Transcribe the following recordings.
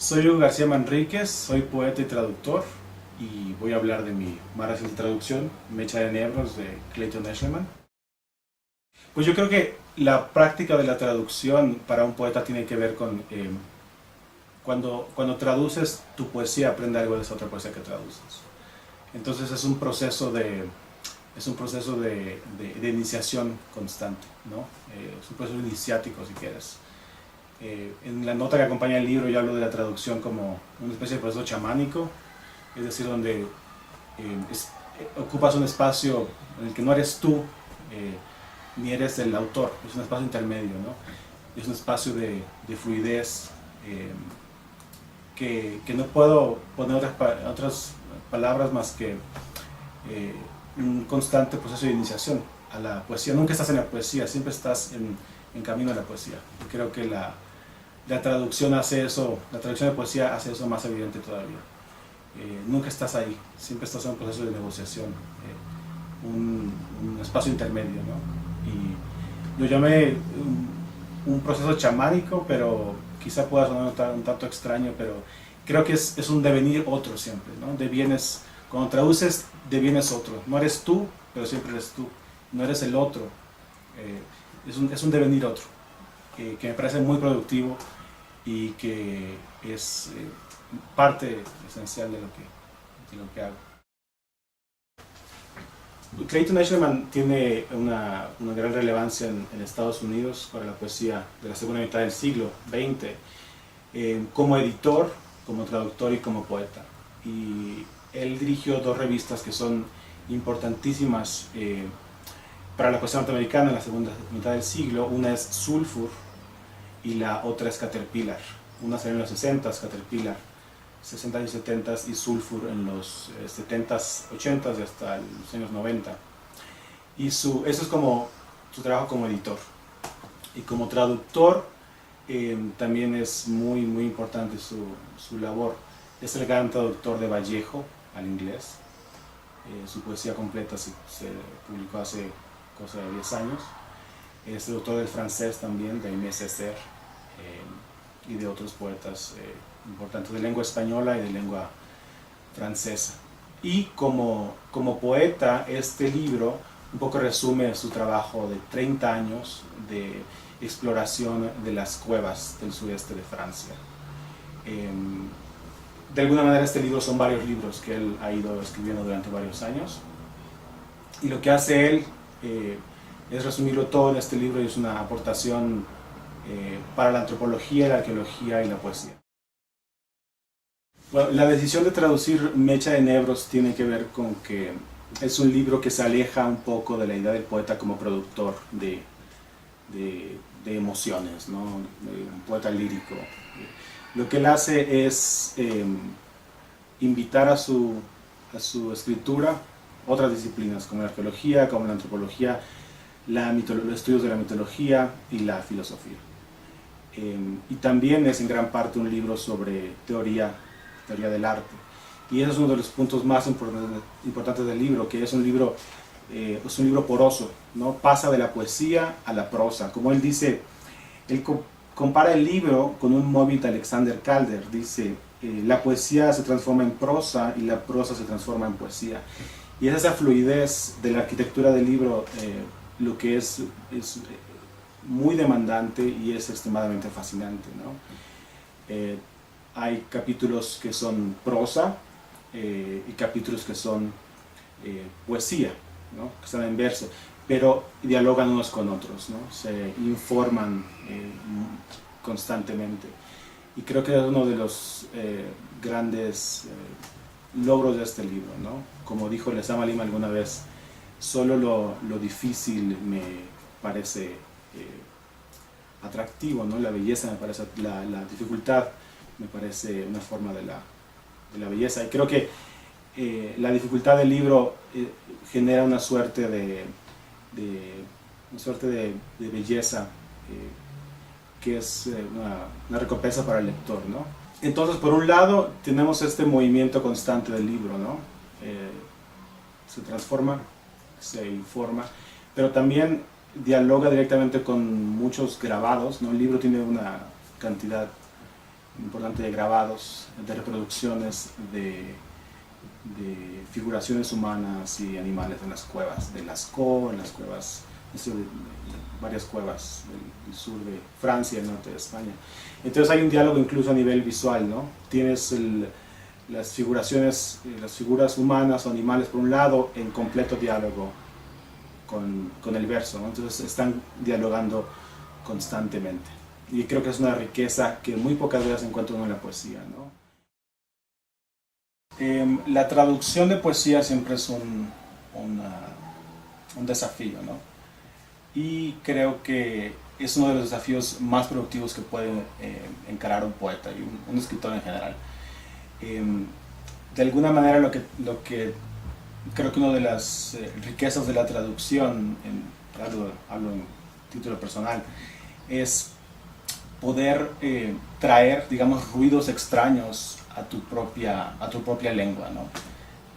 Soy Hugo García Manríquez, soy poeta y traductor y voy a hablar de mi más reciente traducción, Mecha de Nebros, de Clayton Eshelman. Pues yo creo que la práctica de la traducción para un poeta tiene que ver con cuando traduces tu poesía, aprende algo de esa otra poesía que traduces. Entonces es un proceso de iniciación constante, ¿no? Es un proceso iniciático, si quieres. En la nota que acompaña el libro yo hablo de la traducción como una especie de proceso chamánico, es decir, donde ocupas un espacio en el que no eres tú, ni eres el autor, es un espacio intermedio, ¿no? Es un espacio de fluidez que no puedo poner otras palabras más que un constante proceso de iniciación a la poesía. Nunca estás en la poesía, siempre estás en camino a la poesía. Y creo que la traducción hace eso, la traducción de poesía hace eso más evidente todavía. Nunca estás ahí, siempre estás en un proceso de negociación, un espacio intermedio, ¿no? Y lo llamé un proceso chamánico, pero quizá pueda sonar un tanto extraño, pero creo que es un devenir otro siempre, ¿no? Cuando traduces, devienes otro. No eres tú, pero siempre eres tú. No eres el otro. Es un devenir otro, que me parece muy productivo y que es parte esencial de lo que hago. Clayton Eshelman tiene una gran relevancia en Estados Unidos para la poesía de la segunda mitad del siglo XX, como editor, como traductor y como poeta. Y él dirigió dos revistas que son importantísimas para la poesía norteamericana en la segunda mitad del siglo. Una es Sulfur y la otra es Caterpillar. Una salió en los 60s, Caterpillar, 60s y 70s, y Sulfur en los 70s, 80s y hasta los años 90. Y eso es como su trabajo como editor. Y como traductor también es muy, muy importante su labor. Es el gran traductor de Vallejo al inglés. Su poesía completa se publicó hace cosa de 10 años. Es traductor del francés también, de Aimé Césaire, y de otros poetas importantes de lengua española y de lengua francesa. Y como poeta, este libro un poco resume su trabajo de 30 años de exploración de las cuevas del sureste de Francia. De alguna manera este libro son varios libros que él ha ido escribiendo durante varios años, y lo que hace él es resumirlo todo en este libro, y es una aportación para la antropología, la arqueología y la poesía. Bueno, la decisión de traducir Mecha de Nebros tiene que ver con que es un libro que se aleja un poco de la idea del poeta como productor de emociones, ¿no? Un poeta lírico. Lo que él hace es invitar a su escritura otras disciplinas como la arqueología, como la antropología, los estudios de la mitología y la filosofía. Y también es en gran parte un libro sobre teoría del arte. Y ese es uno de los puntos más importantes del libro, que es un libro poroso, ¿no? Pasa de la poesía a la prosa. Como él dice, él compara el libro con un móvil de Alexander Calder. Dice, la poesía se transforma en prosa y la prosa se transforma en poesía. Y es esa fluidez de la arquitectura del libro lo que es muy demandante y es extremadamente fascinante, ¿no? Hay capítulos que son prosa y capítulos que son poesía, ¿no? Que están en verso, pero dialogan unos con otros, ¿no? Se informan constantemente. Y creo que es uno de los grandes logros de este libro, ¿no? Como dijo Lezama Lima alguna vez, solo lo difícil me parece atractivo, ¿no? La belleza me parece, la dificultad me parece una forma de la belleza. Y creo que la dificultad del libro genera una suerte de belleza que es una recompensa para el lector, ¿no? Entonces, por un lado, tenemos este movimiento constante del libro, ¿no? Se transforma, se informa, pero también dialoga directamente con muchos grabados, ¿no? El libro tiene una cantidad importante de grabados, de reproducciones de figuraciones humanas y animales en las cuevas de Lascaux, en las cuevas, varias cuevas del sur de Francia y el norte de España. Entonces hay un diálogo incluso a nivel visual, ¿no? Tienes las figuraciones, las figuras humanas o animales por un lado en completo diálogo con el verso, ¿no? Entonces están dialogando constantemente. Y creo que es una riqueza que muy pocas veces encuentra uno en la poesía, ¿no? La traducción de poesía siempre es un desafío, ¿no? Y creo que es uno de los desafíos más productivos que puede encarar un poeta y un escritor en general. De alguna manera lo que creo que una de las riquezas de la traducción, hablo en título personal, es poder traer, digamos, ruidos extraños a tu propia lengua, ¿no?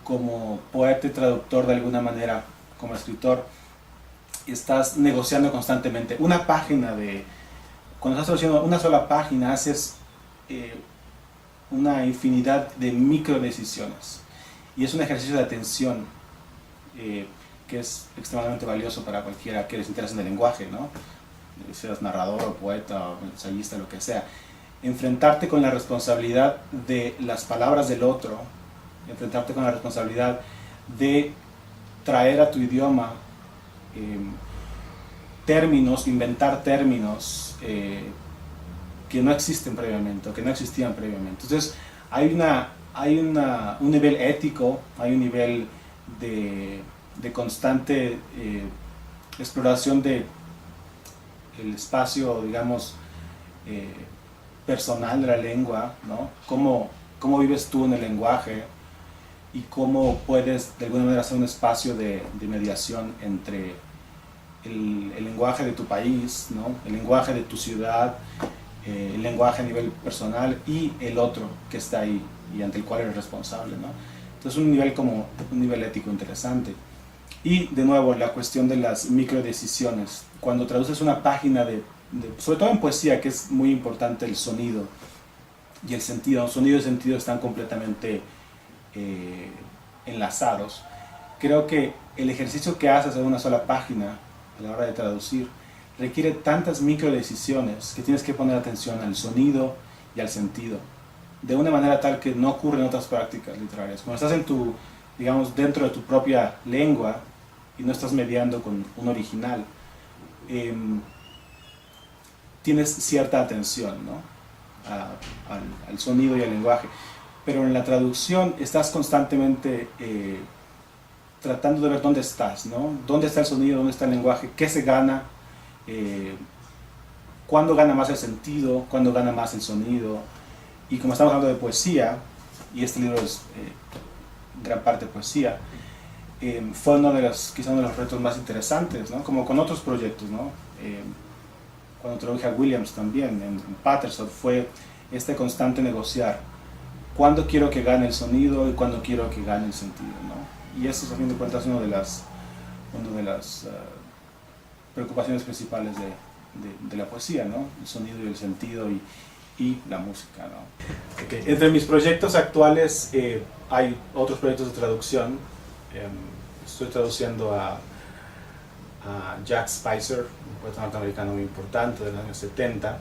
Como poeta y traductor, de alguna manera, como escritor, estás negociando constantemente. Cuando estás traduciendo una sola página, haces una infinidad de micro decisiones. Y es un ejercicio de atención que es extremadamente valioso para cualquiera que les interese en el lenguaje, ¿no? Seas narrador o poeta o ensayista, lo que sea. Enfrentarte con la responsabilidad de las palabras del otro, enfrentarte con la responsabilidad de traer a tu idioma términos, inventar términos que no existen previamente o que no existían previamente. Entonces hay un nivel ético, hay un nivel de constante exploración del espacio, digamos, personal de la lengua, ¿no? Cómo vives tú en el lenguaje y cómo puedes de alguna manera hacer un espacio de mediación entre el lenguaje de tu país, ¿no? El lenguaje de tu ciudad, el lenguaje a nivel personal y el otro que está ahí y ante el cual eres responsable, ¿no? Entonces un nivel ético interesante. Y de nuevo la cuestión de las microdecisiones. Cuando traduces una página sobre todo en poesía, que es muy importante el sonido y el sentido. El sonido y el sentido están completamente enlazados. Creo que el ejercicio que haces en una sola página a la hora de traducir requiere tantas microdecisiones que tienes que poner atención al sonido y al sentido, de una manera tal que no ocurre en otras prácticas literarias. Cuando estás digamos, dentro de tu propia lengua y no estás mediando con un original, tienes cierta atención, ¿no? al sonido y al lenguaje. Pero en la traducción estás constantemente tratando de ver dónde estás, ¿no? Dónde está el sonido, dónde está el lenguaje, qué se gana, cuándo gana más el sentido, cuándo gana más el sonido. Y como estamos hablando de poesía, y este libro es gran parte poesía, fue quizá uno de los retos más interesantes, ¿no? Como con otros proyectos, ¿no? Cuando traduje a Williams también, en Paterson, fue este constante negociar cuándo quiero que gane el sonido y cuándo quiero que gane el sentido, ¿no? Y eso es, a fin de cuentas, una de las preocupaciones principales de la poesía, ¿no? El sonido y el sentido y la música, ¿no? Okay. Entre mis proyectos actuales hay otros proyectos de traducción. Estoy traduciendo a Jack Spicer, un poeta norteamericano muy importante de los años 70.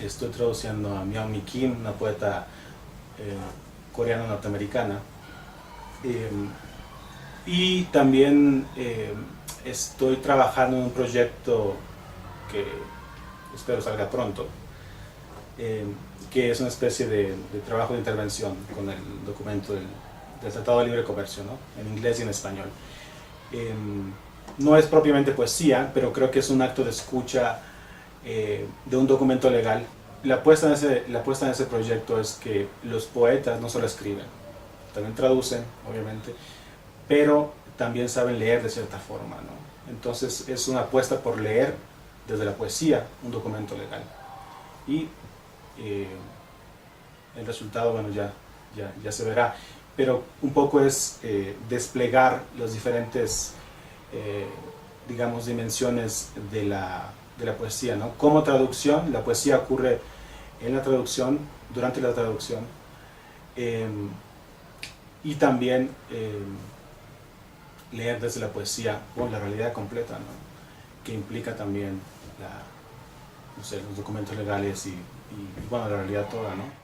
Estoy traduciendo a Myung-Mi Kim, una poeta coreano-norteamericana. Y también estoy trabajando en un proyecto que espero salga pronto, que es una especie de trabajo de intervención con el documento del Tratado de Libre Comercio, ¿no? En inglés y en español. No es propiamente poesía, pero creo que es un acto de escucha de un documento legal. La apuesta en ese proyecto es que los poetas no solo escriben, también traducen, obviamente, pero también saben leer de cierta forma, ¿no? Entonces es una apuesta por leer desde la poesía un documento legal. Y el resultado, bueno, ya se verá. Pero un poco es desplegar las diferentes, digamos, dimensiones de la poesía, ¿no? Como traducción, la poesía ocurre en la traducción, durante la traducción, y también leer desde la poesía la realidad completa, ¿no? Que implica también no sé, los documentos legales y bueno, la realidad toda, ¿no?